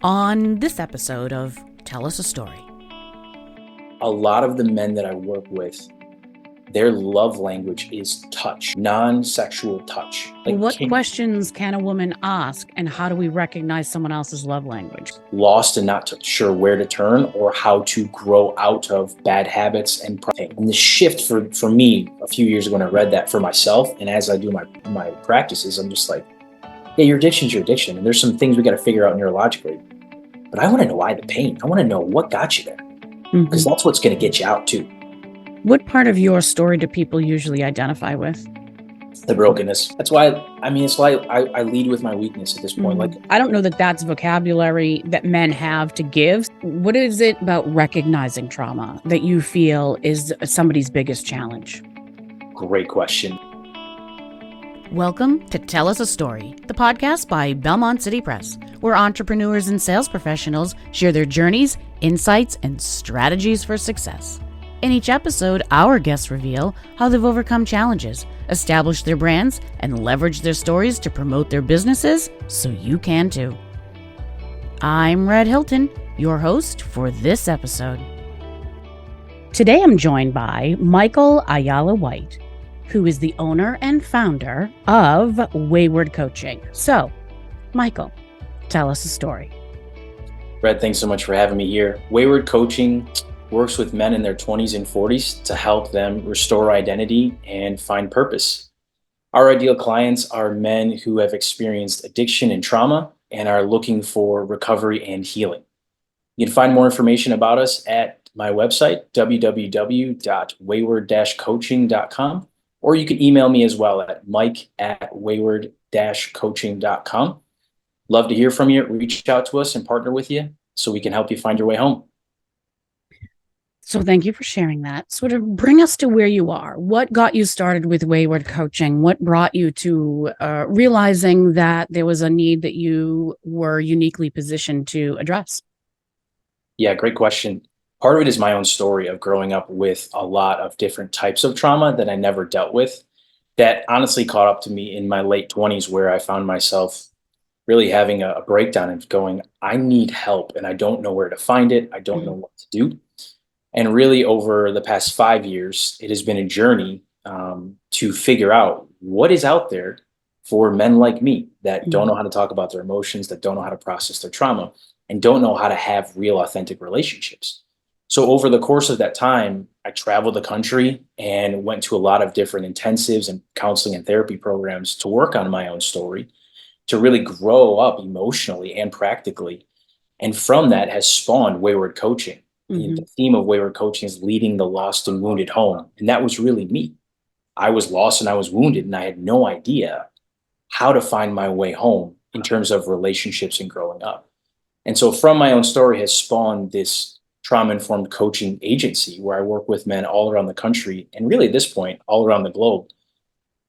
On this episode of Tell Us a Story. A lot of the men that I work with, their love language is touch, non-sexual touch. What questions can a woman ask, and how do we recognize someone else's love language? Lost and not sure where to turn or how to grow out of bad habits and the shift for me a few years ago when I read that for myself, and as I do my practices, I'm just like, yeah, your addiction's your addiction, and there's some things we got to figure out neurologically. But I want to know why the pain. I want to know what got you there, because that's what's going to get you out too. What part of your story do people usually identify with? The brokenness. It's why I lead with my weakness at this point. I don't know that that's vocabulary that men have to give. What is it about recognizing trauma that you feel is somebody's biggest challenge? Great question. Welcome to Tell Us a Story, the podcast by Belmont City Press, where entrepreneurs and sales professionals share their journeys, insights, and strategies for success. In each episode, our guests reveal how they've overcome challenges, established their brands, and leveraged their stories to promote their businesses so you can too. I'm Red Hilton, your host for this episode. Today I'm joined by Michael Ayala White, who is the owner and founder of Wayward Coaching. So, Michael, tell us a story. Red, thanks so much for having me here. Wayward Coaching works with men in their 20s and 40s to help them restore identity and find purpose. Our ideal clients are men who have experienced addiction and trauma and are looking for recovery and healing. You can find more information about us at my website, www.wayward-coaching.com, or you can email me as well at mike@wayward-coaching.com. Love to hear from you. Reach out to us and partner with you so we can help you find your way home. So thank you for sharing that. Sort of bring us to where you are. What got you started with Wayward Coaching? What brought you to realizing that there was a need that you were uniquely positioned to address? Yeah, great question. Part of it is my own story of growing up with a lot of different types of trauma that I never dealt with, that honestly caught up to me in my late 20s, where I found myself really having a breakdown and going, I need help and I don't know where to find it. I don't know what to do. And really over the past 5 years, it has been a journey to figure out what is out there for men like me that don't know how to talk about their emotions, that don't know how to process their trauma, and don't know how to have real, authentic relationships. So over the course of that time, I traveled the country and went to a lot of different intensives and counseling and therapy programs to work on my own story, to really grow up emotionally and practically. And from that has spawned Wayward Coaching. The theme of Wayward Coaching is leading the lost and wounded home. And that was really me. I was lost and I was wounded, and I had no idea how to find my way home in terms of relationships and growing up. And so from my own story has spawned this trauma-informed coaching agency where I work with men all around the country, and really at this point, all around the globe,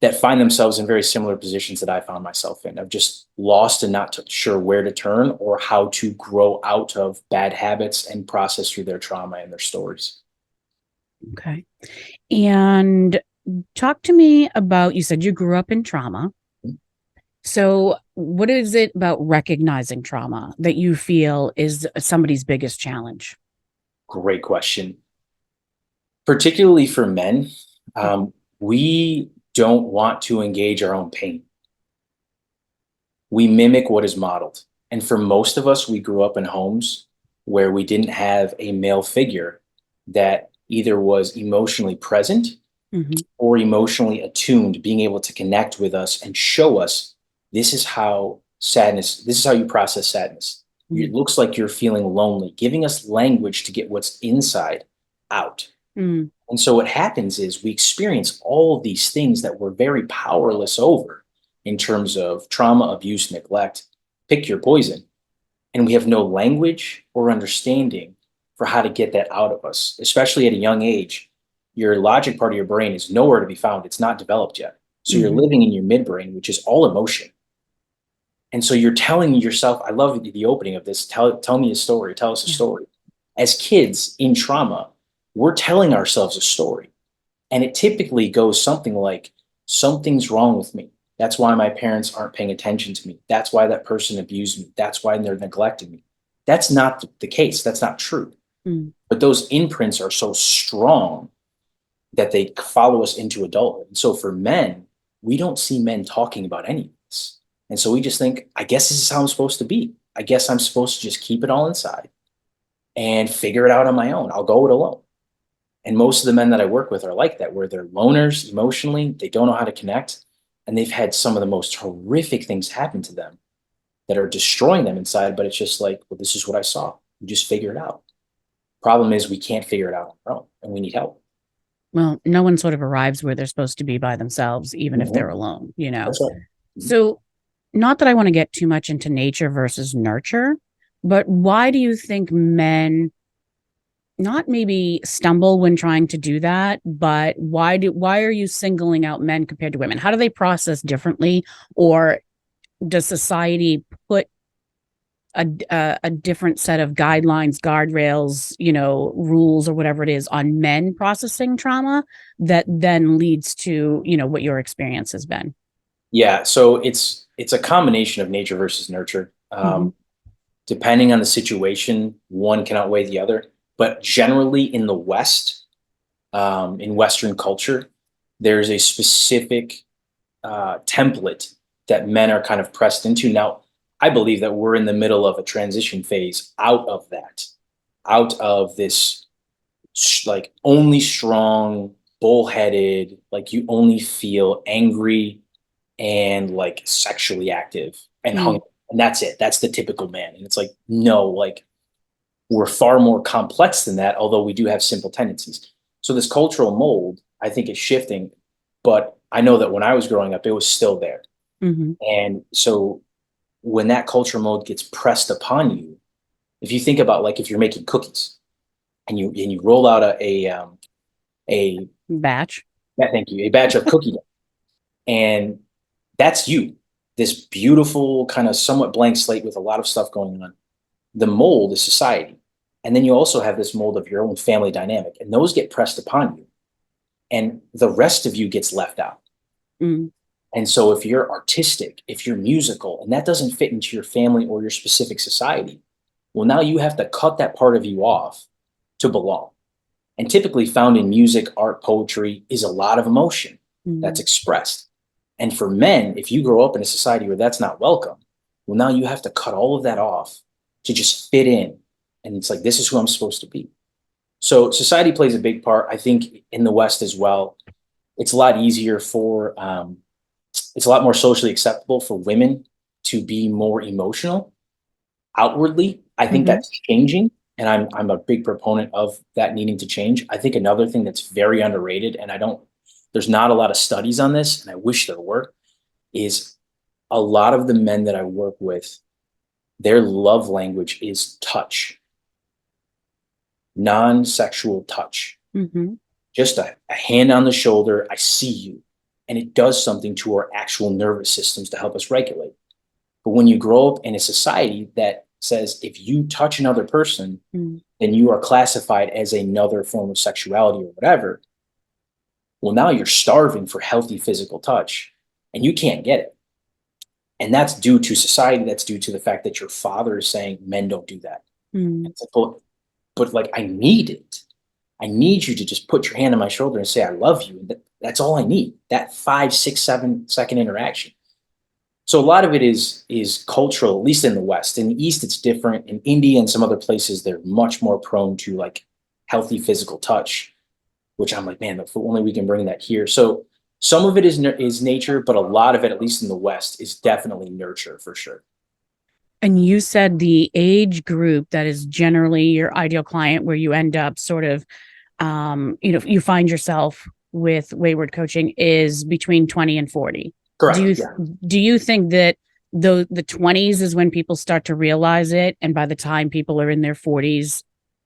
that find themselves in very similar positions that I found myself in, of just lost and not sure where to turn or how to grow out of bad habits and process through their trauma and their stories. Okay. And talk to me about, you said you grew up in trauma. So what is it about recognizing trauma that you feel is somebody's biggest challenge? Great question. Particularly for men, we don't want to engage our own pain. We mimic what is modeled. And for most of us, we grew up in homes where we didn't have a male figure that either was emotionally present or emotionally attuned, being able to connect with us and show us, this is how you process sadness. It looks like you're feeling lonely, giving us language to get what's inside out. And so what happens is we experience all of these things that we're very powerless over in terms of trauma, abuse, neglect, pick your poison. And we have no language or understanding for how to get that out of us, especially at a young age. Your logic part of your brain is nowhere to be found. It's not developed yet. So you're living in your midbrain, which is all emotion. And so you're telling yourself, I love the opening of this, tell me a story, tell us a story. As kids in trauma, we're telling ourselves a story. And it typically goes something like, something's wrong with me. That's why my parents aren't paying attention to me. That's why that person abused me. That's why they're neglecting me. That's not the case. That's not true. Mm. But those imprints are so strong that they follow us into adulthood. And so for men, we don't see men talking about any of this. And so we just think, I guess this is how I'm supposed to be. I guess I'm supposed to just keep it all inside and figure it out on my own. I'll go it alone. And most of the men that I work with are like that, where they're loners emotionally, they don't know how to connect, and they've had some of the most horrific things happen to them that are destroying them inside. But it's just like, well, this is what I saw. You just figure it out. Problem is, we can't figure it out on our own, and we need help. Well, no one sort of arrives where they're supposed to be by themselves, even if they're Mhm. alone, That's right. So, not that I want to get too much into nature versus nurture, but why do you think men not maybe stumble when trying to do that, but why are you singling out men compared to women? How do they process differently, or does society put a different set of guidelines, guardrails, rules or whatever it is on men processing trauma that then leads to, what your experience has been? Yeah, so it's a combination of nature versus nurture. Mhm. Depending on the situation, one can outweigh the other. But generally, in the West, in Western culture, there's a specific template that men are kind of pressed into. Now, I believe that we're in the middle of a transition phase out of that, out of this like only strong, bullheaded, like you only feel angry and like sexually active and Mm. hungry. And that's it. That's the typical man. And it's like, no, like we're far more complex than that, although we do have simple tendencies. So this cultural mold, I think, is shifting. But I know that when I was growing up, it was still there. Mhm. And so when that cultural mold gets pressed upon you, if you think about like if you're making cookies and you roll out a Batch. yeah, thank you, a batch of cookie dough, and that's you, this beautiful kind of somewhat blank slate with a lot of stuff going on. The mold is society. And then you also have this mold of your own family dynamic, and those get pressed upon you. And the rest of you gets left out. Mm. And so if you're artistic, if you're musical, and that doesn't fit into your family or your specific society, well, now you have to cut that part of you off to belong. And typically found in music, art, poetry is a lot of emotion that's Mm. expressed. And for men, if you grow up in a society where that's not welcome, well, now you have to cut all of that off to just fit in. And it's like, this is who I'm supposed to be. So society plays a big part. I think in the West as well, it's a lot easier for, it's a lot more socially acceptable for women to be more emotional outwardly. I think Mhm. that's changing. And I'm a big proponent of that needing to change. I think another thing that's very underrated, and there's not a lot of studies on this, and I wish there were, is a lot of the men that I work with, their love language is touch, non-sexual touch. Mhm. Just a hand on the shoulder, I see you. And it does something to our actual nervous systems to help us regulate. But when you grow up in a society that says if you touch another person, Mm. then you are classified as another form of sexuality or whatever, well, now you're starving for healthy physical touch and you can't get it. And that's due to society. That's due to the fact that your father is saying men don't do that. Mm. It's like, but like, I need it. I need you to just put your hand on my shoulder and say, I love you. That's all I need. That 5, 6, 7 second interaction. So a lot of it is cultural, at least in the West. In the East, it's different. In India and some other places, they're much more prone to like healthy physical touch, which I'm like, man, if only we can bring that here. So some of it is nature, but a lot of it, at least in the West, is definitely nurture for sure. And you said the age group that is generally your ideal client, where you end up sort of, you find yourself with Wayward Coaching, is between 20 and 40. Do Correct. you Yeah. do you think that the 20s is when people start to realize it, and by the time people are in their 40s,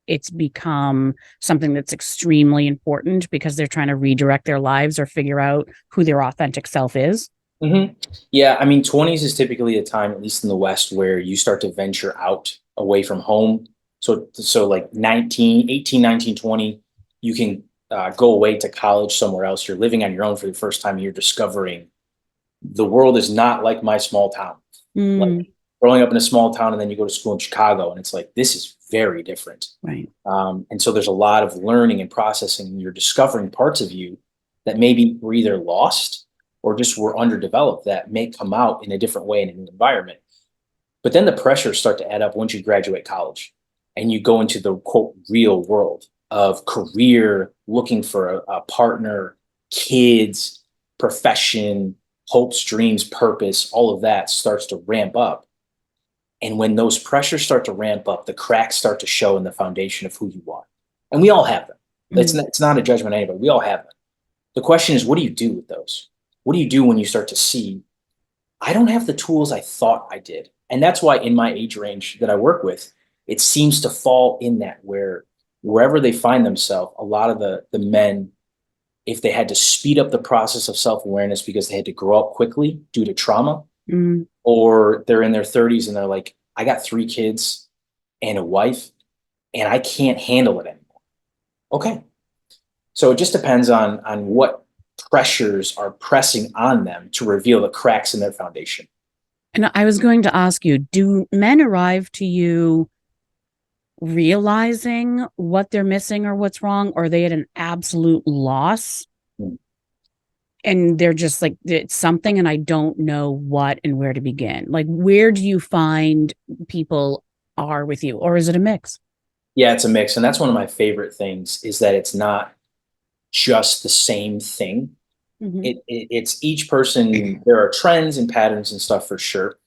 it's become something that's extremely important because they're trying to redirect their lives or figure out who their authentic self is? hmm Yeah. I mean, 20s is typically a time, at least in the West, where you start to venture out away from home. So like 19, 18, 19, 20, you can go away to college somewhere else. You're living on your own for the first time. You're discovering the world is not like my small town. Like Mm. growing up in a small town and then you go to school in Chicago and it's like, this is very different. Right. And so there's a lot of learning and processing, and you're discovering parts of you that maybe were either lost or just were underdeveloped that may come out in a different way in an environment. But then the pressures start to add up once you graduate college and you go into the quote real world of career, looking for a partner, kids, profession, hopes, dreams, purpose, all of that starts to ramp up. And when those pressures start to ramp up, the cracks start to show in the foundation of who you are. And we all have them. It's not a judgment on anybody. We all have them. The question is, what do you do with those? What do you do when you start to see, I don't have the tools I thought I did? And that's why in my age range that I work with, it seems to fall in that wherever they find themselves, a lot of the men, if they had to speed up the process of self-awareness because they had to grow up quickly due to trauma, or they're in their 30s and they're like, I got 3 kids and a wife and I can't handle it anymore. Okay. So it just depends on what pressures are pressing on them to reveal the cracks in their foundation. And I was going to ask you, do men arrive to you realizing what they're missing or what's wrong? Or are they at an absolute loss? And they're just like, it's something and I don't know what and where to begin. Like, where do you find people are with you? Or is it a mix? Yeah, it's a mix. And that's one of my favorite things, is that it's not just the same thing. It's each person. There are trends and patterns and stuff for sure.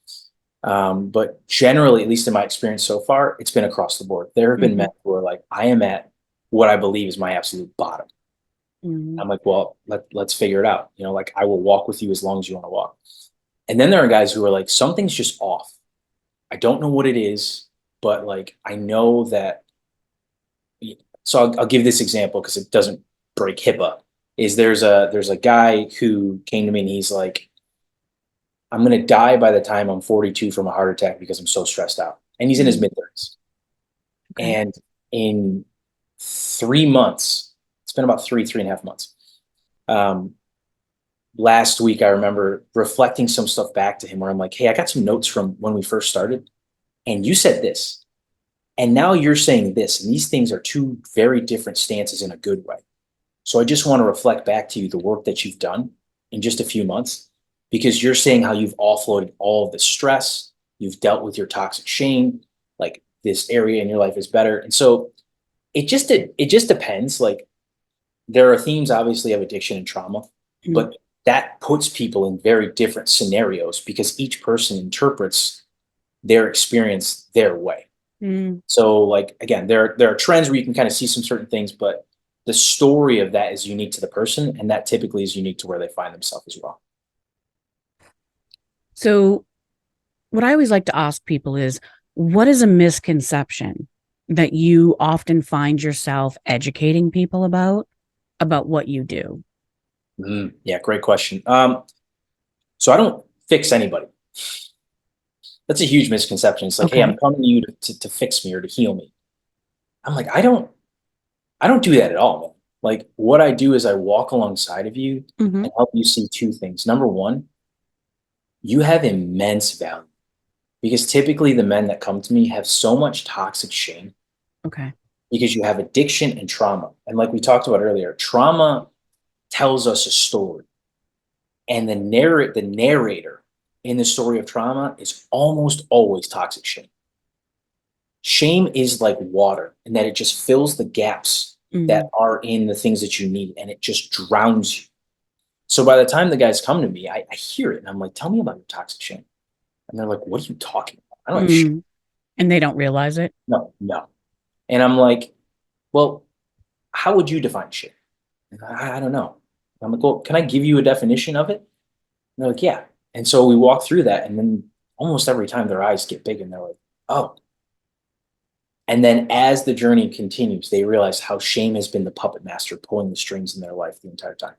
But generally, at least in my experience so far, it's been across the board. There have been men who are like, I am at what I believe is my absolute bottom. I'm like, well, let's figure it out. Like, I will walk with you as long as you want to walk. And then there are guys who are like, something's just off. I don't know what it is, but like, I know that. So I'll give this example because it doesn't break HIPAA. There's a guy who came to me and he's like, I'm going to die by the time I'm 42 from a heart attack because I'm so stressed out. And he's in his mid-30s. Okay. And in 3 months, it's been about 3.5 months. Last week, I remember reflecting some stuff back to him where I'm like, hey, I got some notes from when we first started. And you said this. And now you're saying this. And these things are 2 very different stances in a good way. So I just want to reflect back to you the work that you've done in just a few months, because you're saying how you've offloaded all of the stress, you've dealt with your toxic shame, like this area in your life is better. And so it just depends. Like, there are themes obviously of addiction and trauma, but that puts people in very different scenarios because each person interprets their experience their way. So like, again, there are trends where you can kind of see some certain things, but the story of that is unique to the person, and that typically is unique to where they find themselves as well. So what I always like to ask people is, what is a misconception that you often find yourself educating people about what you do? Yeah, great question. So I don't fix anybody. That's a huge misconception. It's like, okay, hey, I'm coming to you to fix me or to heal me. I'm like, I don't do that at all, man. Like, what I do is I walk alongside of you and help you see 2 things. Number one, you have immense value, because typically the men that come to me have so much toxic shame. Okay. Because you have addiction and trauma. And like we talked about earlier, trauma tells us a story. And the narrator in the story of trauma is almost always toxic shame. Shame is like water, and that it just fills the gaps that are in the things that you need, and it just drowns you. So by the time the guys come to me, I hear it and I'm like, tell me about your toxic shame. And they're like, what are you talking about? I don't have shame. And they don't realize it? No. And I'm like, well, how would you define shame? And I don't know. I'm like, well, can I give you a definition of it? And they're like, yeah. And so we walk through that, and then almost every time their eyes get big and they're like, oh. And then as the journey continues, they realize how shame has been the puppet master pulling the strings in their life the entire time.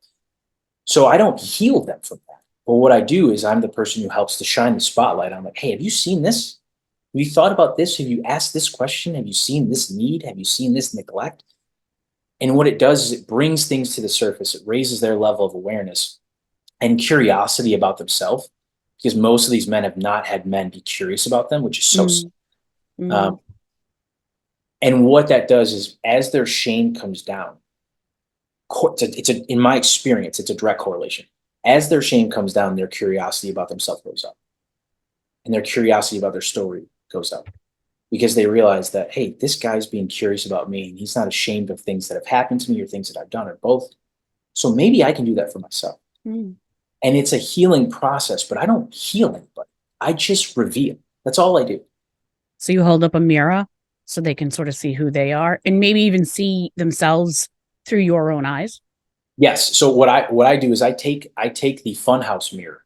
So I don't heal them from that. But what I do is I'm the person who helps to shine the spotlight. I'm like, hey, have you seen this? Have you thought about this? Have you asked this question? Have you seen this need? Have you seen this neglect? And what it does is it brings things to the surface. It raises their level of awareness and curiosity about themselves. because most of these men have not had men be curious about them, which is so sad. Mm. And what that does is, as their shame comes down, in my experience, it's a direct correlation. As their shame comes down, their curiosity about themselves goes up, and their curiosity about their story goes up, because they realize that, hey, this guy's being curious about me, and he's not ashamed of things that have happened to me or things that I've done, or both. So maybe I can do that for myself. Mm. And it's a healing process, but I don't heal anybody. I just reveal. That's all I do. So you hold up a mirror so they can sort of see who they are and maybe even see themselves through your own eyes. Yes. So what I do is I take the funhouse mirror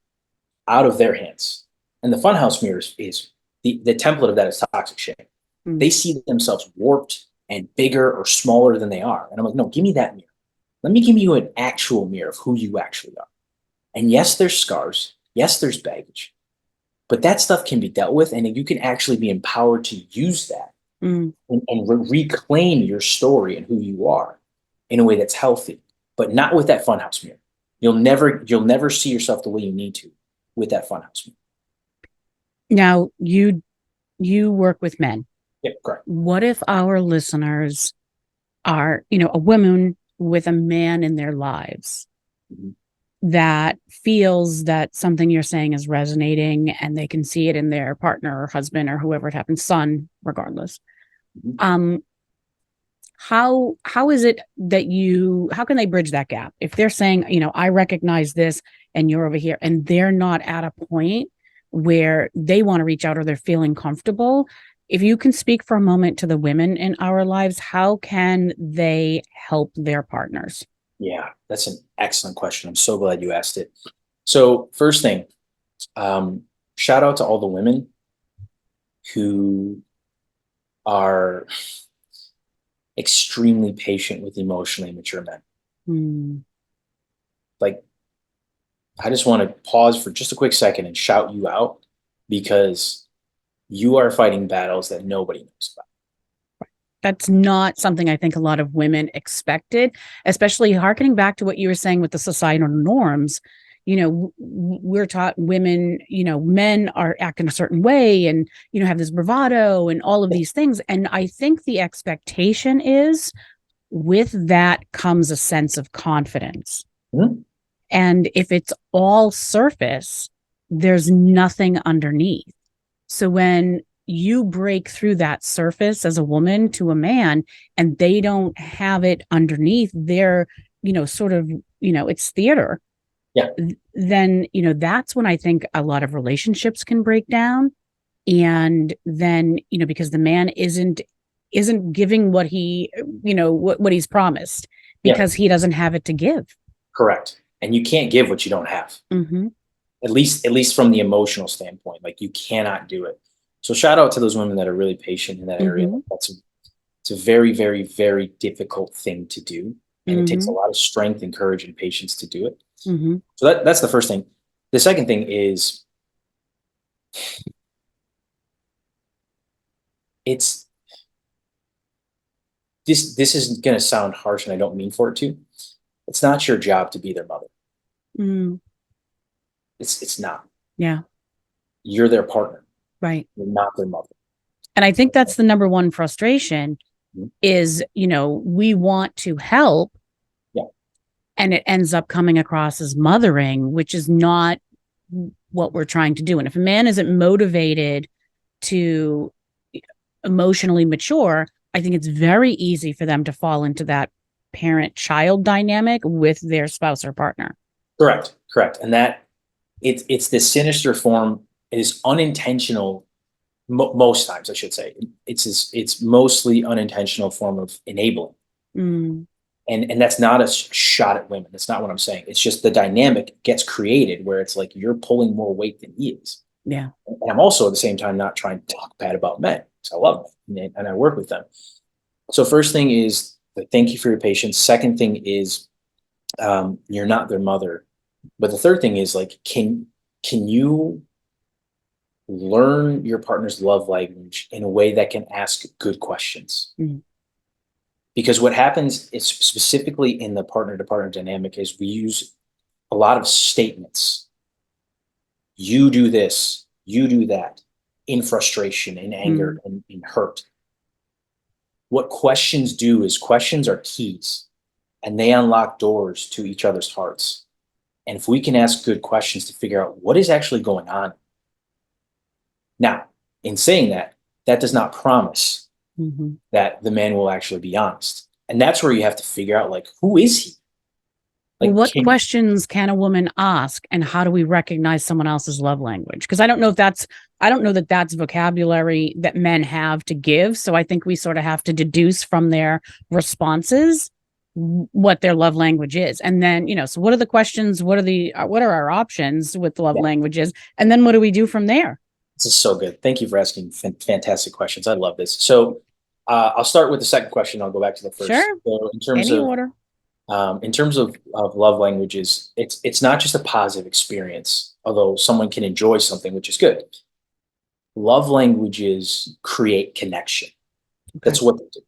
out of their hands. And the funhouse mirror is the template of that is toxic shame. Mm. They see themselves warped and bigger or smaller than they are. And I'm like, no, give me that mirror. Let me give you an actual mirror of who you actually are. And yes, there's scars. Yes, there's baggage. But that stuff can be dealt with, and you can actually be empowered to use that and reclaim your story and who you are in a way that's healthy, but not with that funhouse mirror. You'll never see yourself the way you need to with that funhouse mirror. Now, you work with men. Yep, correct. What if our listeners are, a woman with a man in their lives that feels that something you're saying is resonating and they can see it in their partner or husband or whoever it happens, son, regardless. How is it that how can they bridge that gap? If they're saying, I recognize this and you're over here, and they're not at a point where they want to reach out or they're feeling comfortable. If you can speak for a moment to the women in our lives, how can they help their partners? Yeah, that's an excellent question. I'm so glad you asked it. So first thing, shout out to all the women who are extremely patient with emotionally mature men. Like, I just want to pause for just a quick second and shout you out, because you are fighting battles that nobody knows about. That's not something I think a lot of women expected, especially hearkening back to what you were saying with the societal norms. We're taught women, men are acting a certain way and, have this bravado and all of these things. And I think the expectation is with that comes a sense of confidence. And if it's all surface, there's nothing underneath. So when you break through that surface as a woman to a man and they don't have it underneath, they're, sort of, it's theater. Yeah. Then, that's when I think a lot of relationships can break down. And then, because the man isn't giving what he, what he's promised, because he doesn't have it to give. Correct. And you can't give what you don't have. At least from the emotional standpoint, like, you cannot do it. So shout out to those women that are really patient in that area. It's a very, very, very difficult thing to do. And it takes a lot of strength and courage and patience to do it. So that's the first thing. The second thing is, this is going to sound harsh, and I don't mean for it to. It's not your job to be their mother. It's not. Yeah. You're their partner. Right. You're not their mother. And I think that's the number one frustration is, we want to help. Yeah. And it ends up coming across as mothering, which is not what we're trying to do. And if a man isn't motivated to emotionally mature, I think it's very easy for them to fall into that parent-child dynamic with their spouse or partner. Correct. And that it's this sinister form. It is unintentional. Most times, I should say, it's mostly unintentional form of enabling. And that's not a shot at women. That's not what I'm saying. It's just the dynamic gets created where it's like you're pulling more weight than he is. Yeah. And I'm also at the same time not trying to talk bad about men, because I love men and I work with them. So first thing is, thank you for your patience. Second thing is, you're not their mother. But the third thing is, like, can you learn your partner's love language in a way that can ask good questions? Because what happens is, specifically in the partner to partner dynamic, is we use a lot of statements You do this, you do that, in frustration, in anger, and in hurt. What questions do is questions are keys, and they unlock doors to each other's hearts. And if we can ask good questions to figure out what is actually going on. Now, in saying that, that does not promise that the man will actually be honest. And that's where you have to figure out, like, who is he? Well, what questions can a woman ask, and how do we recognize someone else's love language? Because I don't know that that's vocabulary that men have to give. So I think we sort of have to deduce from their responses what their love language is. And then, so what are the questions? What are our options with love languages? And then what do we do from there? This is so good. Thank you for asking fantastic questions. I love this. So I'll start with the second question. I'll go back to the first. Sure. So Order. In terms of love languages, it's not just a positive experience, although someone can enjoy something, which is good. Love languages create connection. Okay. That's what they do.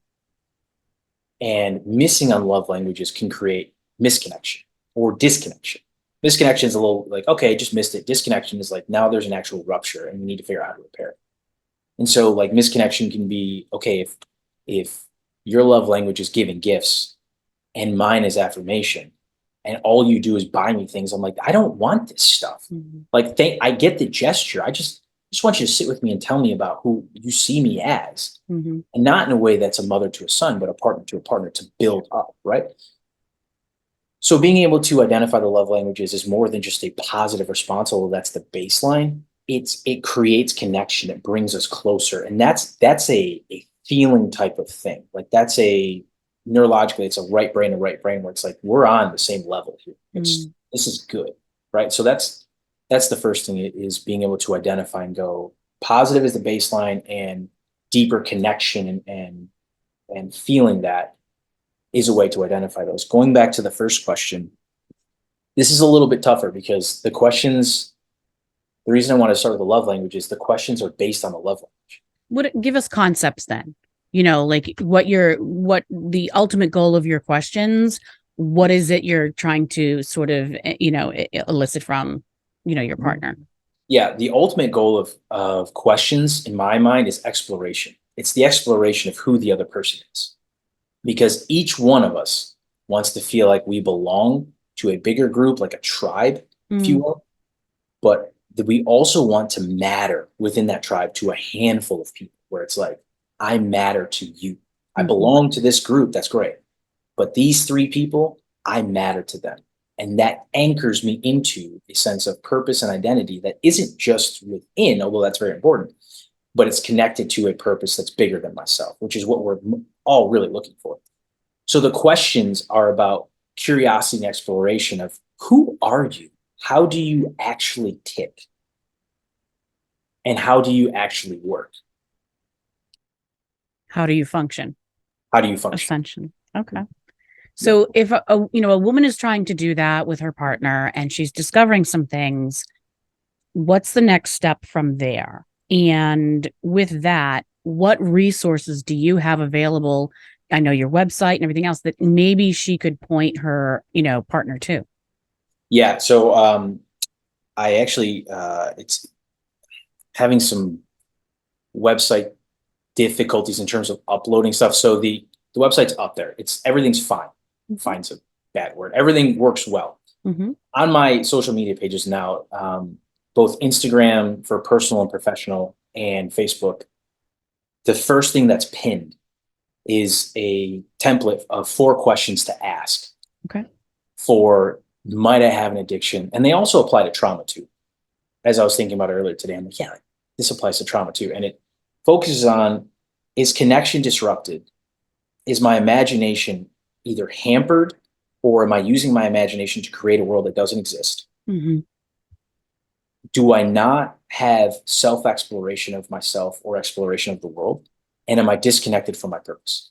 And missing on love languages can create misconnection or disconnection. Misconnection is a little like, okay, just missed it. Disconnection is like, now there's an actual rupture and we need to figure out how to repair it. And so like misconnection can be, okay, if your love language is giving gifts and mine is affirmation, and all you do is buy me things, I'm like, I don't want this stuff. Like, I get the gesture. I just want you to sit with me and tell me about who you see me as, and not in a way that's a mother to a son, but a partner to a partner to build up, right? So being able to identify the love languages is more than just a positive response, although that's the baseline. It creates connection. It brings us closer, and that's a feeling type of thing. Like that's neurologically, it's a right brain where it's like we're on the same level here. This is good, right? So that's the first thing, is being able to identify and go positive is the baseline, and deeper connection and feeling that is a way to identify those. Going back to the first question, this is a little bit tougher because the reason I want to start with the love language is the questions are based on the love language. Give us concepts then, like what the ultimate goal of your questions, what is it you're trying to sort of, elicit from, your partner? Yeah. The ultimate goal of questions in my mind is exploration. It's the exploration of who the other person is, because each one of us wants to feel like we belong to a bigger group, like a tribe, if you will, but that we also want to matter within that tribe to a handful of people, where it's like, I matter to you. I belong to this group. That's great. But these 3 people, I matter to them. And that anchors me into a sense of purpose and identity that isn't just within, although that's very important, but it's connected to a purpose that's bigger than myself, which is what we're all really looking for. So the questions are about curiosity and exploration of, who are you? How do you actually tick? And how do you actually work? How do you function? Ascension. Okay. So if a woman is trying to do that with her partner and she's discovering some things, what's the next step from there? And with that, what resources do you have available? I know your website and everything else that maybe she could point her, partner to. Yeah. So I actually, it's having some website difficulties in terms of uploading stuff. So the website's up there. Everything's fine. Fine's a bad word. Everything works well. On my social media pages now, both Instagram for personal and professional and Facebook, the first thing that's pinned is a template of 4 questions to ask. Okay. For, might I have an addiction? And they also apply to trauma too. As I was thinking about earlier today, I'm like, yeah, this applies to trauma too. And it focuses on, is connection disrupted? Is my imagination either hampered, or am I using my imagination to create a world that doesn't exist? Do I not have self-exploration of myself or exploration of the world? And am I disconnected from my purpose?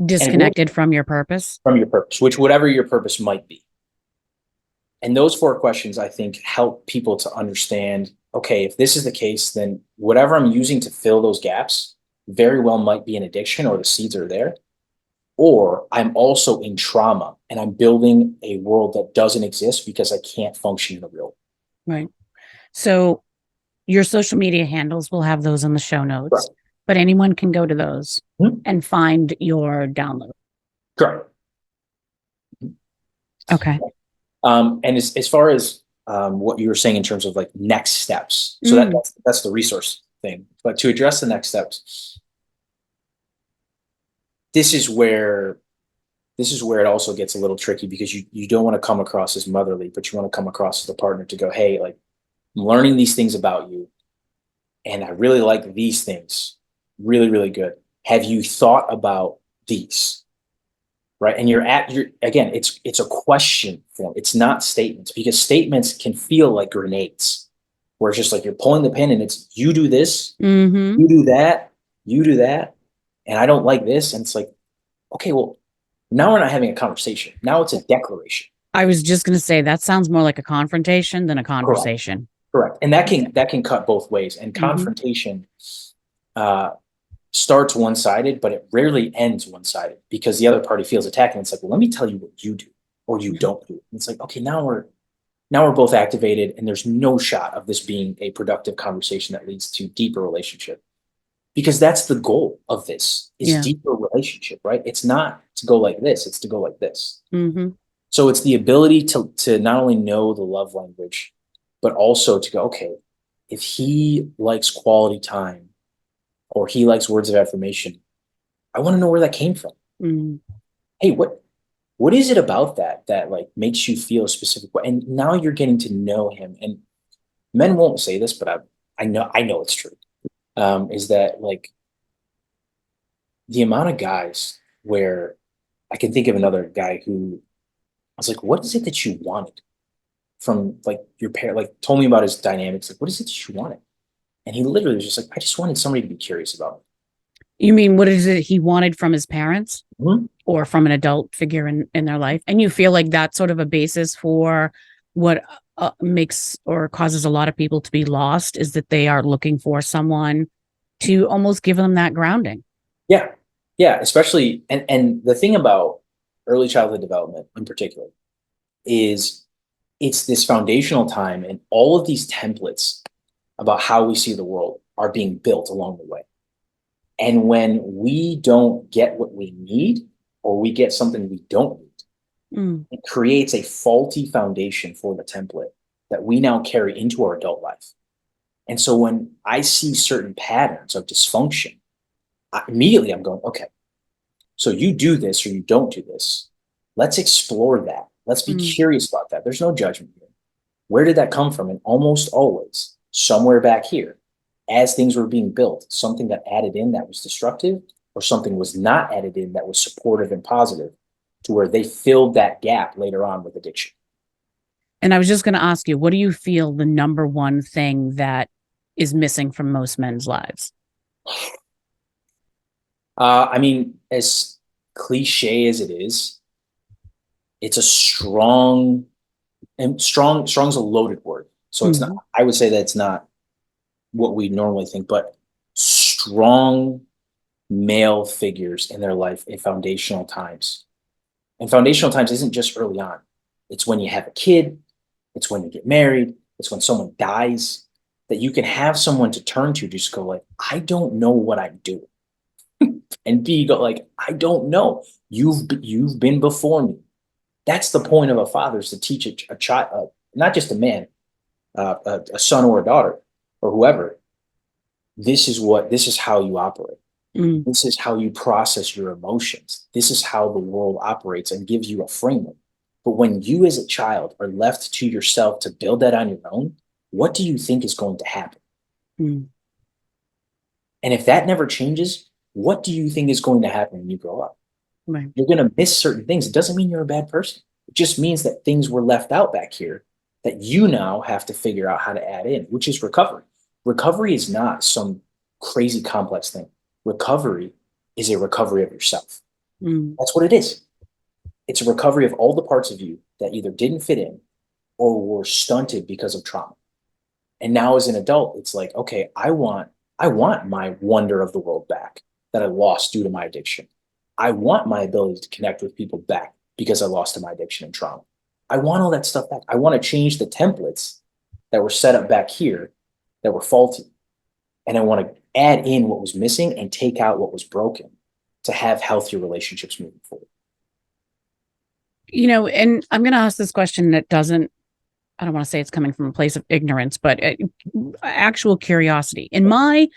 Disconnected from your purpose? From your purpose, whatever your purpose might be. And those 4 questions, I think, help people to understand, okay, if this is the case, then whatever I'm using to fill those gaps very well might be an addiction, or the seeds are there. Or I'm also in trauma and I'm building a world that doesn't exist because I can't function in the real world. Right. So your social media handles, will have those in the show notes, Correct. but anyone can go to those Mhm. and find your download. Correct. Okay. And as far as what you were saying in terms of like next steps, so Mm. that's the resource thing. But to address the next steps, this is where it also gets a little tricky, because you don't want to come across as motherly, but you want to come across as a partner to go, hey, like, I'm learning these things about you, and I really like these things, really, really good. Have you thought about these? Right. And you're again, it's a question form. It's not statements, because statements can feel like grenades, where it's just like you're pulling the pin and it's you do this, Mm-hmm. you do that, you do that, and I don't like this. And it's like, okay, well, now we're not having a conversation. Now it's a declaration. I was just going to say that sounds more like a confrontation than a Correct. conversation. Correct. And that can cut both ways. And confrontation uh, starts one-sided, but it rarely ends one-sided, because the other party feels attacked, and it's like, well, let me tell you what you do or you don't do. And it's like, okay, now we're both activated, and there's no shot of this being a productive conversation that leads to deeper relationship, because that's the goal of this, is Yeah. deeper relationship, right? It's not to go like this, it's to go like this. Mm-hmm. So it's the ability to not only know the love language, but also to go, okay, if he likes quality time or he likes words of affirmation, I want to know where that came from. Mm-hmm. Hey, what is it about that like makes you feel a specific way? And now you're getting to know him. And men won't say this, but I know it's true. Is that like the amount of guys where I can think of another guy who I was like, what is it that you wanted from like your parent? Like, told me about his dynamics. Like, what is it that you wanted? And he literally was just like, I just wanted somebody to be curious about You mean, what is it he wanted from his parents me. Mhm. or from an adult figure in their life? And you feel like that's sort of a basis for what makes or causes a lot of people to be lost, is that they are looking for someone to almost give them that grounding. Yeah. Yeah. Especially, and the thing about early childhood development in particular is it's this foundational time, and all of these templates about how we see the world are being built along the way. And when we don't get what we need, or we get something we don't need, Mm. it creates a faulty foundation for the template that we now carry into our adult life. And so when I see certain patterns of dysfunction, immediately I'm going, okay, so you do this or you don't do this. Let's explore that. Let's be Mm. curious about that. There's no judgment here. Where did that come from? And almost always, somewhere back here, as things were being built, something got added in that was destructive, or something was not added in that was supportive and positive, to where they filled that gap later on with addiction. And I was just going to ask you, what do you feel the number one thing that is missing from most men's lives? I mean, as cliche as it is, it's a strong's a loaded word. So it's not, Mhm. I would say that it's not what we normally think, but strong male figures in their life in foundational times. And foundational times isn't just early on. It's when you have a kid, it's when you get married, it's when someone dies, that you can have someone to turn to, just go like, I don't know what I'm doing. And B, go like, I don't know. You've been before me. That's the point of a father, is to teach a child, not just a man, a son or a daughter or whoever. This is how you operate. Mm. This is how you process your emotions. This is how the world operates, and gives you a framework. But when you as a child are left to yourself to build that on your own, what do you think is going to happen? Mm. And if that never changes, what do you think is going to happen when you grow up? Right. You're going to miss certain things. It doesn't mean you're a bad person. It just means that things were left out back here that you now have to figure out how to add in, which is recovery. Recovery is not some crazy complex thing. Recovery is a recovery of yourself. Mm. That's what it is. It's a recovery of all the parts of you that either didn't fit in or were stunted because of trauma. And now as an adult, it's like, okay, I want my wonder of the world back that I lost due to my addiction. I want my ability to connect with people back because I lost to my addiction and trauma. I want all that stuff back. I want to change the templates that were set up back here that were faulty. And I want to add in what was missing and take out what was broken to have healthier relationships moving forward. And I'm going to ask this question that I don't want to say it's coming from a place of ignorance, but actual curiosity. In my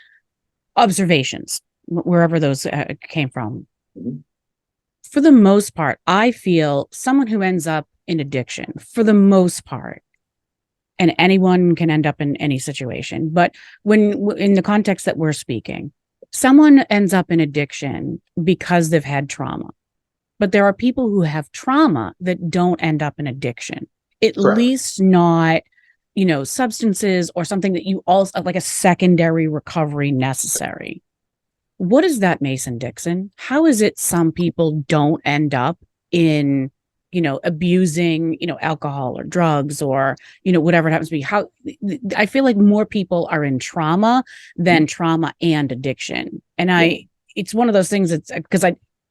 observations, wherever those came from, Mhm. for the most part, I feel someone who ends up in addiction, for the most part, and anyone can end up in any situation, but when in the context that we're speaking, someone ends up in addiction because they've had trauma. But there are people who have trauma that don't end up in addiction, at Correct. least not, substances or something that you also like a secondary recovery necessary. What is that, Mason Dixon? How is it some people don't end up in, abusing, alcohol or drugs or, whatever it happens to be? How I feel like more people are in trauma than trauma and addiction. And it's one of those things that's because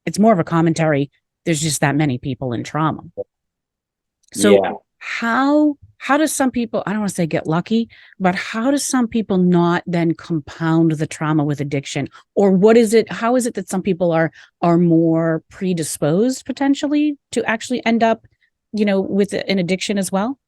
it's more of a commentary. There's just that many people in trauma. So how does some people, I don't want to say get lucky, but how does some people not then compound the trauma with addiction? Or how is it that some people are more predisposed potentially to actually end up, with an addiction as well?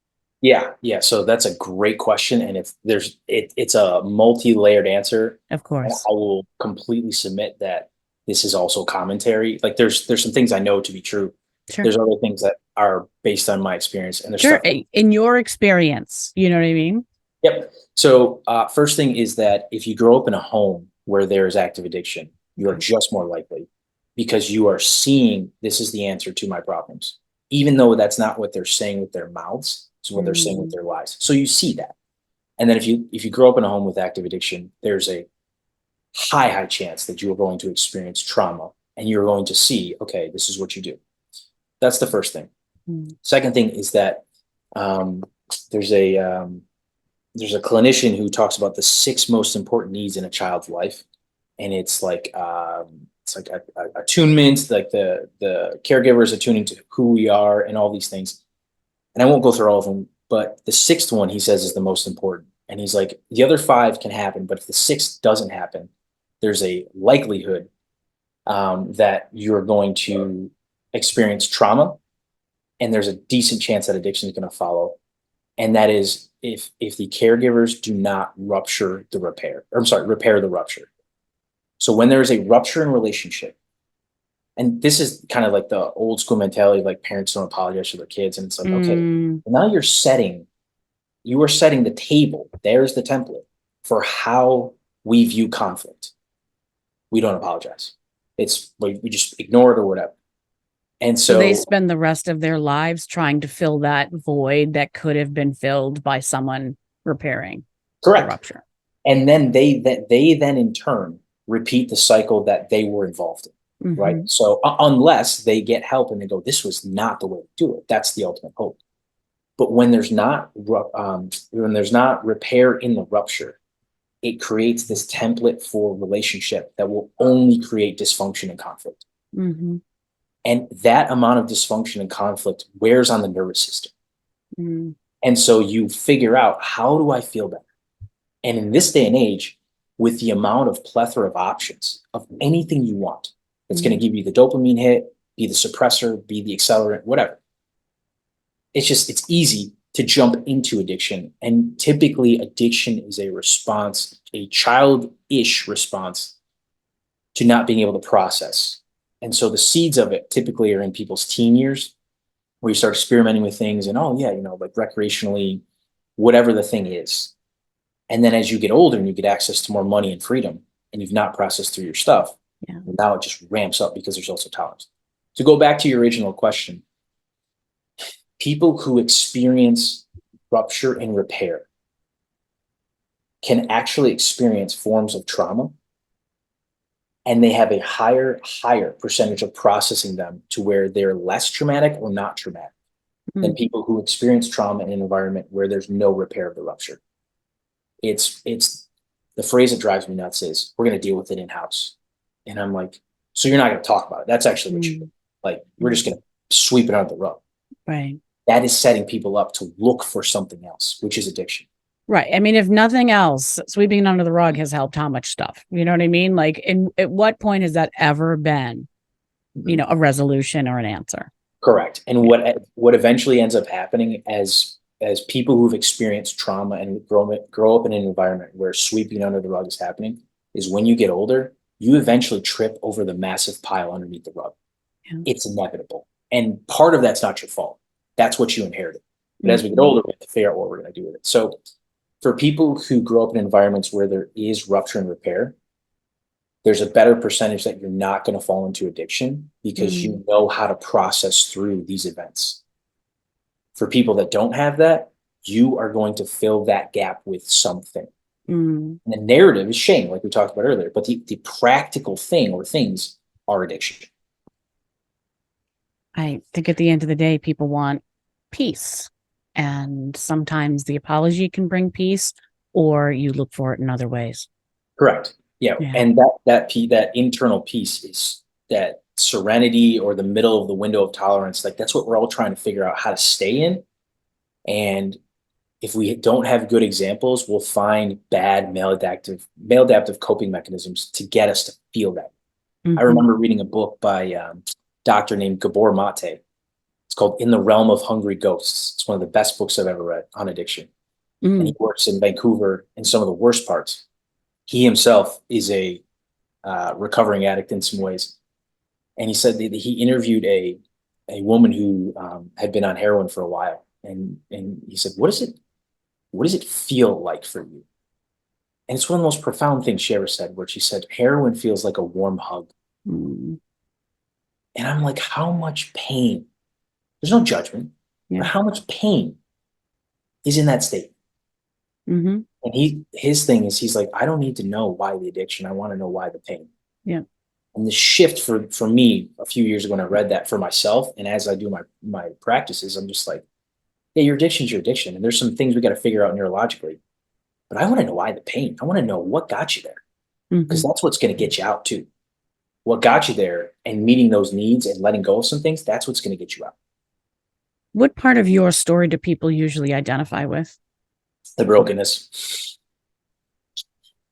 Yeah. So that's a great question. And it's a multi-layered answer. Of And course. I will completely submit that this is also commentary. Like there's some things I know to be true. Sure. There's other things that are based on my experience, and there's Sure. stuff. In your experience, you know what I mean? Yep. So first thing is that if you grow up in a home where there is active addiction, you are just more likely because you are seeing this is the answer to my problems, even though that's not what they're saying with their mouths. It's what they're saying with their lives. So you see that. And then if you grow up in a home with active addiction, there's a high chance that you are going to experience trauma and you're going to see, okay, this is what you do. That's the first thing. Second thing is that there's a clinician who talks about the 6 most important needs in a child's life, and it's like attunement, like the caregiver is attuning to who we are and all these things. And I won't go through all of them, but the 6th one he says is the most important. And he's like, the other 5 can happen, but if the 6th doesn't happen, there's a likelihood that you're going to experience trauma, and there's a decent chance that addiction is going to follow. And that is if the caregivers do not repair the rupture. So when there is a rupture in relationship, and this is kind of like the old school mentality, like parents don't apologize to their kids, and it's like, okay, now you are setting the table. There's the template for how we view conflict. We don't apologize. We just ignore it or whatever. And so they spend the rest of their lives trying to fill that void that could have been filled by someone repairing the rupture. And then they then in turn repeat the cycle that they were involved in, right? So unless they get help and they go, this was not the way to do it, that's the ultimate hope. But when there's not repair in the rupture, it creates this template for relationship that will only create dysfunction and conflict. And that amount of dysfunction and conflict wears on the nervous system. And so you figure out, how do I feel better? And in this day and age, with the amount of plethora of options of anything you want, it's going to give you the dopamine hit, be the suppressor, be the accelerant, whatever. It's easy to jump into addiction. And typically addiction is a response, a childish response to not being able to process. And so the seeds of it typically are in people's teen years, where you start experimenting with things and, like recreationally, whatever the thing is. And then as you get older and you get access to more money and freedom, and you've not processed through your stuff, now it just ramps up because there's also tolerance. To go back to your original question, people who experience rupture and repair can actually experience forms of trauma, and they have a higher percentage of processing them to where they're less traumatic or not traumatic than people who experience trauma in an environment where there's no repair of the rupture. It's the phrase that drives me nuts is, we're going to deal with it in-house. And I'm like, so you're not going to talk about it. That's actually what you do. Like, we're just going to sweep it under the rug. Right. That is setting people up to look for something else, which is addiction. Right. I mean, if nothing else, sweeping it under the rug has helped how much stuff? You know what I mean? Like, at what point has that ever been, Mhm. a resolution or an answer? Correct. And Yeah. what eventually ends up happening as people who've experienced trauma and grow up in an environment where sweeping under the rug is happening is when you get older, you eventually trip over the massive pile underneath the rug. Yeah. It's inevitable. And part of that's not your fault. That's what you inherited. But as we get Mhm. older, we have to figure out what we're going to do with it. So for people who grow up in environments where there is rupture and repair, there's a better percentage that you're not going to fall into addiction because Mm. you know how to process through these events. For people that don't have that, you are going to fill that gap with something. Mm. And the narrative is shame, like we talked about earlier, but the practical thing or things are addiction. I think at the end of the day, people want peace. And sometimes the apology can bring peace, or you look for it in other ways. Correct. Yeah. Yeah. And that internal peace is that serenity or the middle of the window of tolerance. Like that's what we're all trying to figure out how to stay in. And if we don't have good examples, we'll find bad maladaptive coping mechanisms to get us to feel that. I Hmm. remember reading a book by doctor named Gabor Mate. It's called In the Realm of Hungry Ghosts. It's one of the best books I've ever read on addiction. And he Mm. works in Vancouver in some of the worst parts. He himself is a recovering addict in some ways. And he said that he interviewed a woman who had been on heroin for a while. And he said, what does it feel like for you? And it's one of the most profound things she ever said, where she said, heroin feels like a warm hug. Mm. And I'm like, how much pain? There's no judgment, but Yeah. how much pain is in that state? Hmm. And his thing is he's like, I don't need to know why the addiction. I want to know why the pain. Yeah. And the shift for me a few years ago when I read that for myself, and as I do my practices, I'm just like, yeah, your addiction's your addiction. And there's some things we got to figure out neurologically. But I want to know why the pain. I want to know what got you there. Because Hmm. that's what's going to get you out too. What got you there and meeting those needs and letting go of some things, that's what's going to get you out. What part of your story do people usually identify with? The brokenness.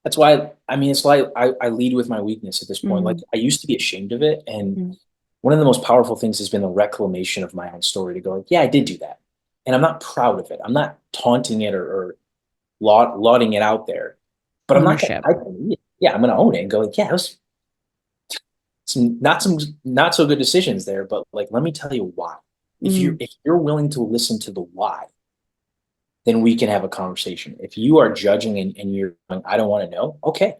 That's why it's why I lead with my weakness at this point. Like Mm. I used to be ashamed of it. And Mm. one of the most powerful things has been the reclamation of my own story to go, like, yeah, I did do that. And I'm not proud of it. I'm not taunting it or lauding it out there. But I'm not going Ownership. to, yeah, I'm going to own it and go, like, yeah, it was some not so good decisions there, but like, let me tell you why. Mm. If you're willing to listen to the why, then we can have a conversation. If you are judging and you're going, I don't want to know, okay,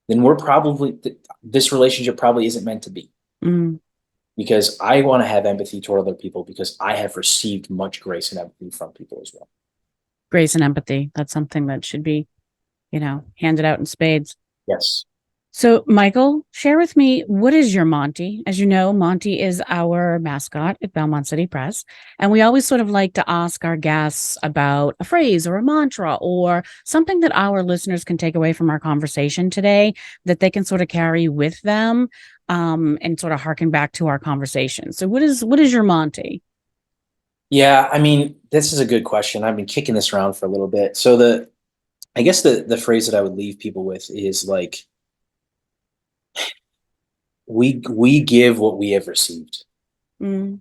then we're probably this relationship probably isn't meant to be Mm. because I want to have empathy toward other people because I have received much grace and empathy from people as well. Grace and empathy. That's something that should be, handed out in spades. Yes. So, Michael, share with me, what is your Monty? As you know, Monty is our mascot at Belmont City Press. And we always sort of like to ask our guests about a phrase or a mantra or something that our listeners can take away from our conversation today that they can sort of carry with them, and sort of harken back to our conversation. So what is your Monty? Yeah, this is a good question. I've been kicking this around for a little bit. So I guess the phrase that I would leave people with is like we give what we have received. Mm.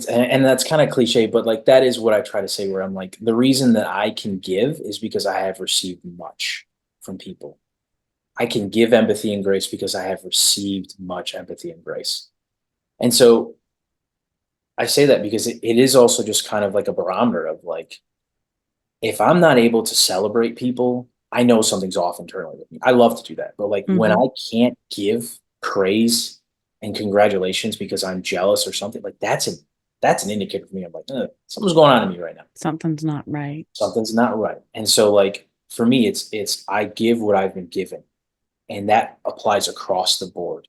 And that's kind of cliche, but like that is what I try to say where I'm like the reason that I can give is because I have received much from people. I can give empathy and grace because I have received much empathy and grace. And so I say that because it is also just kind of like a barometer of like if I'm not able to celebrate people, I know something's off internally with me. I love to do that. But like when Hmm. I can't give praise and congratulations because I'm jealous or something, like that's an indicator for me. I'm like, something's going on in me right now. Something's not right. Something's not right. And so like for me, it's I give what I've been given. And that applies across the board.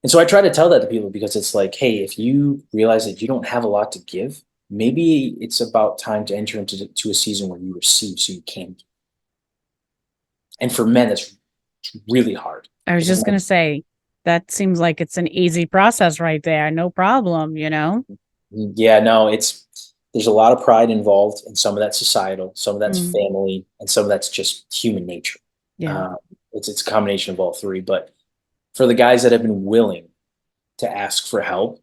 And so I try to tell that to people because it's like, hey, if you realize that you don't have a lot to give, maybe it's about time to enter into a season where you receive so you can give. And for men, that's really hard. I was 'Cause I'm just like, going to say, that seems like it's an easy process right there. No problem. yeah, no, there's a lot of pride involved, and some of that's societal, some of that's Mm, family, and some of that's just human nature. yeah. It's a combination of all three. But for the guys that have been willing to ask for help,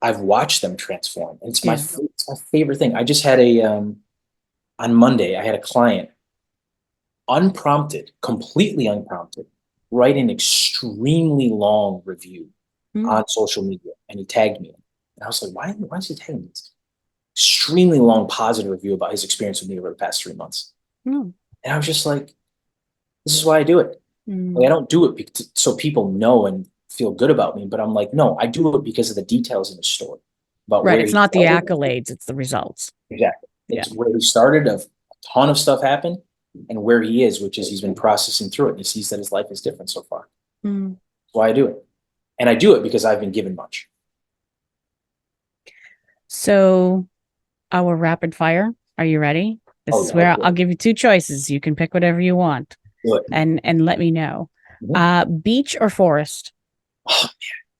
I've watched them transform. And Yeah. it's my favorite thing. I just had on Monday, I had a client, unprompted, completely unprompted, write an extremely long review Mm, on social media, and he tagged me. And I was like, why is he tagging me? Extremely long positive review about his experience with me over the past 3 months. mm, And I was just like, this is why I do it. Like, I mm. don't do it so people know and feel good about me, but I'm like, no, I do it because of the details in the story about Right. where It's he not the started. accolades, it's the results. Exactly. Yeah. It's where he started, of a ton of stuff happened, and where he is, which is he's been processing through it, and he sees that his life is different so far. Mm. That's why I do it. And I do it because I've been given much. So, our rapid fire. Are you ready? This Oh is yeah, let's where do I'll it. give you two choices. You can pick whatever you want Do it. and let me know. Mhm. Beach or forest?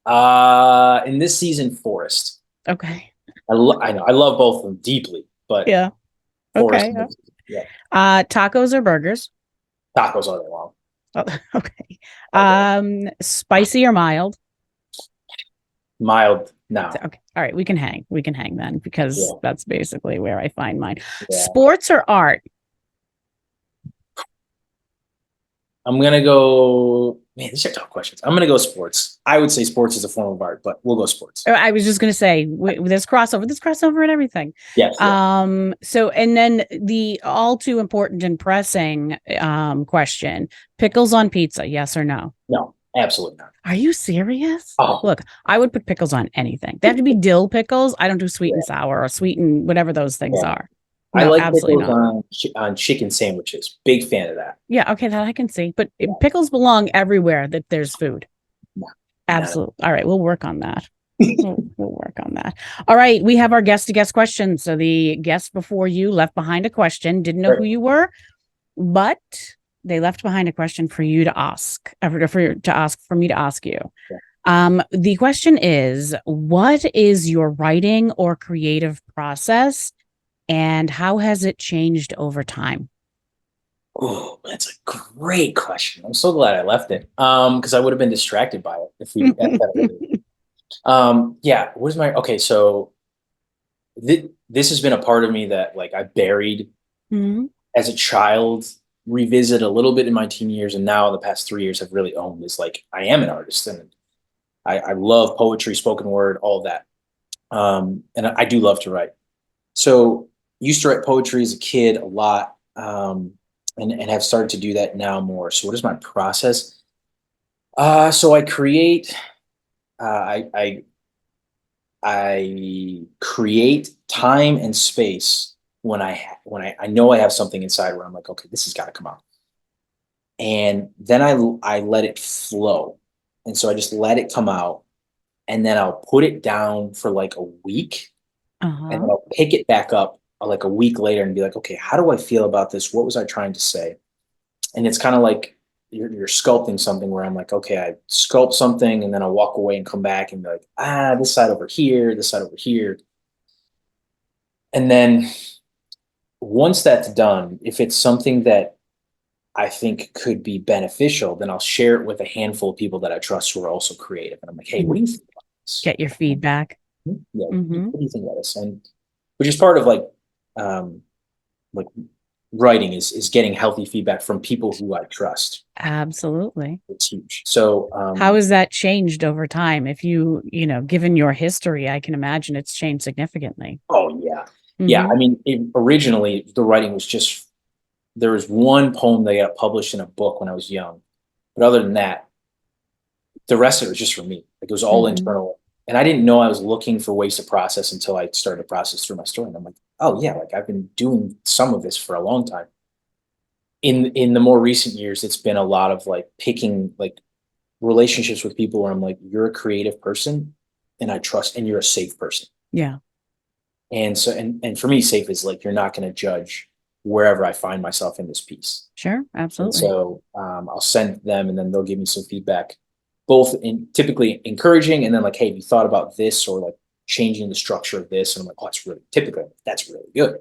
In this season, forest. Okay. I know I love both of them deeply, but Yeah. forest. Okay. Yeah. Yeah, Tacos or burgers? tacos all day long, Oh, okay. all day. Spicy or mild? Mild now. Okay. All right. We can hang. We can hang then because Yeah, that's basically where I find mine. yeah. Sports or art? I'm gonna go. Man, these are tough questions. I'm gonna go sports. I would say sports is a form of art, but we'll go sports. I was just going to say there's crossover and everything. Yes, yeah. So, and then the all too important and pressing question, pickles on pizza, yes or no? No, absolutely not. Are you serious? Oh, Look, I would put pickles on anything. They have to be dill pickles. I don't do sweet yeah, and sour or sweet and whatever those things yeah. are. I No, like absolutely pickles not. on chicken sandwiches. Big fan of that. Yeah, okay, that I can see. But Yeah, pickles belong everywhere that there's food. no, no. Absolutely. All right, we'll work on that. We'll work on that. All right, we have our guest to guest question. So the guest before you left behind a question, didn't know who Right. you were, but they left behind a question for you to ask, for me to ask you. Yeah. The question is, what is your writing or creative process, and how has it changed over time? Oh, that's a great question. I'm so glad I left it. Because I would have been distracted by it if we asked that earlier. Yeah. What is my okay? So this has been a part of me that, like, I buried Mhm. as a child, revisit a little bit in my teen years, and now in the past 3 years have really owned is, like, I am an artist, and I love poetry, spoken word, all of that. And I do love to write. So used to write poetry as a kid a lot, and have started to do that now more. So what is my process? So I create. I create time and space when I know I have something inside where I'm like, okay, this has got to come out, and then I let it flow, and so I just let it come out, and then I'll put it down for like a week, and Uh-huh. then I'll pick it back up like a week later and be like, okay, how do I feel about this? What was I trying to say? And it's kind of like you're sculpting something where I'm like, okay, I sculpt something, and then I'll walk away and come back and be like, this side over here, this side over here. And then once that's done, if it's something that I think could be beneficial, then I'll share it with a handful of people that I trust who are also creative. And I'm like, hey, what do you think about this? Get your feedback. Yeah, Hmm. what do you think about this? And which is part of um, like writing is getting healthy feedback from people who I trust. Absolutely. It's huge. So How has that changed over time? If given your history, I can imagine it's changed significantly. oh yeah, yeah. I Hmm. mean, originally the writing was just there was one poem that got published in a book when I was young, but other than that, the rest of it was just for me. Like, it was all Hmm. internal, and I didn't know I was looking for ways to process until I started to process through my story. And I'm like, oh yeah, like I've been doing some of this for a long time. In the more recent years, it's been a lot of like picking like relationships with people where I'm like, you're a creative person, and I trust, and you're a safe person. Yeah, And so, and for me, safe is like you're not going to judge wherever I find myself in this piece. sure. And Absolutely. so I'll send them, and then they'll give me some feedback, both in typically encouraging, and then like, hey, have you thought about this, or like changing the structure of this. And I'm like, oh, it's really typical. That's really good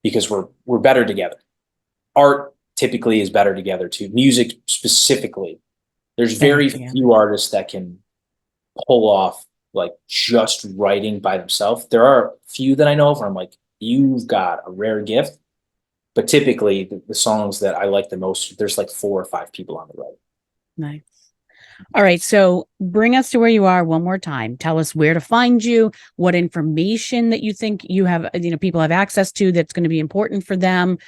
because we're better together. Art typically is better together too. Music specifically. There's very few artists that can pull off like just writing by themselves. There are a few that I know of where I'm like, you've got a rare gift. But typically the songs that I like the most, there's like 4 or 5 people on the road. Nice. All right. So bring us to where you are one more time. Tell us where to find you, what information that you think you have, people have access to that's going to be important for them,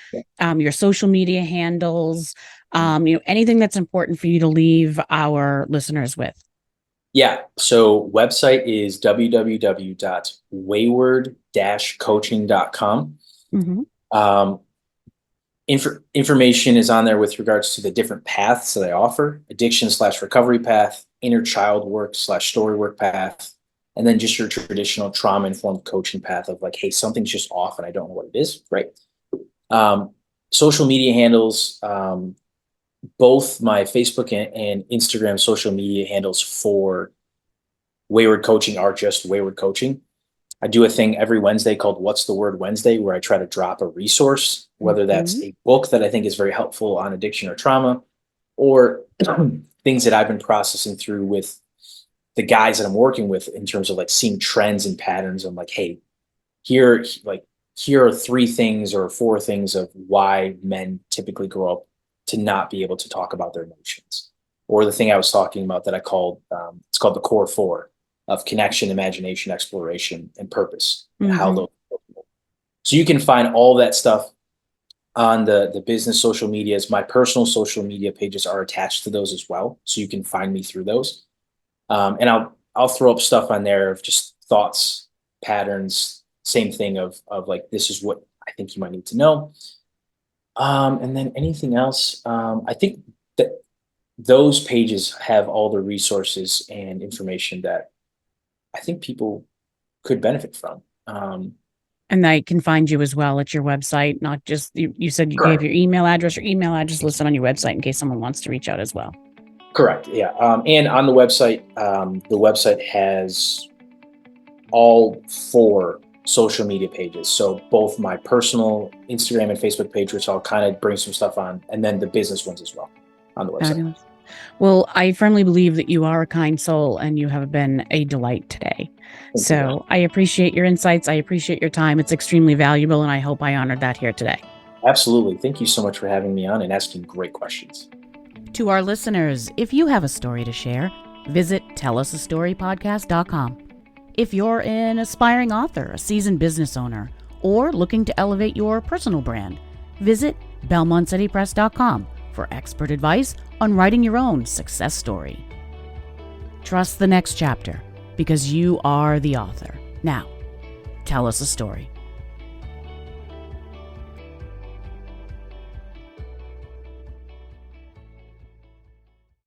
your social media handles, anything that's important for you to leave our listeners with. Yeah. So website is www.wayward-coaching.com. Mm-hmm. Information is on there with regards to the different paths that I offer: addiction/recovery path, inner child work/story work path, and then just your traditional trauma informed coaching path of like, hey, something's just off and I don't know what it is. Right. Social media handles, both my Facebook and Instagram social media handles for Wayward Coaching are just Wayward Coaching. I do a thing every Wednesday called What's the Word Wednesday, where I try to drop a resource, whether that's a book that I think is very helpful on addiction or trauma, or things that I've been processing through with the guys that I'm working with in terms of like seeing trends and patterns. I'm like, hey, here are 3 things or 4 things of why men typically grow up to not be able to talk about their emotions. Or the thing I was talking about that I called, it's called the core 4 of connection, imagination, exploration, and purpose, and how those. So you can find all that stuff on the business social medias. My personal social media pages are attached to those as well, so you can find me through those. And I'll throw up stuff on there of just thoughts, patterns, same thing of like, this is what I think you might need to know. And then anything else, I think that those pages have all the resources and information that I think people could benefit from. And they can find you as well at your website, not just, you said you gave your email address listed on your website in case someone wants to reach out as well. Correct. Yeah. And on the website has all 4 social media pages. So both my personal Instagram and Facebook page, which I'll kind of bring some stuff on, and then the business ones as well on the website. Fabulous. Well, I firmly believe that you are a kind soul and you have been a delight today. So I appreciate your insights. I appreciate your time. It's extremely valuable, and I hope I honored that here today. Absolutely. Thank you so much for having me on and asking great questions. To our listeners, if you have a story to share, visit tellasastorypodcast.com. If you're an aspiring author, a seasoned business owner, or looking to elevate your personal brand, visit BelmontCityPress.com for expert advice on writing your own success story. Trust the next chapter because you are the author. Now, tell us a story.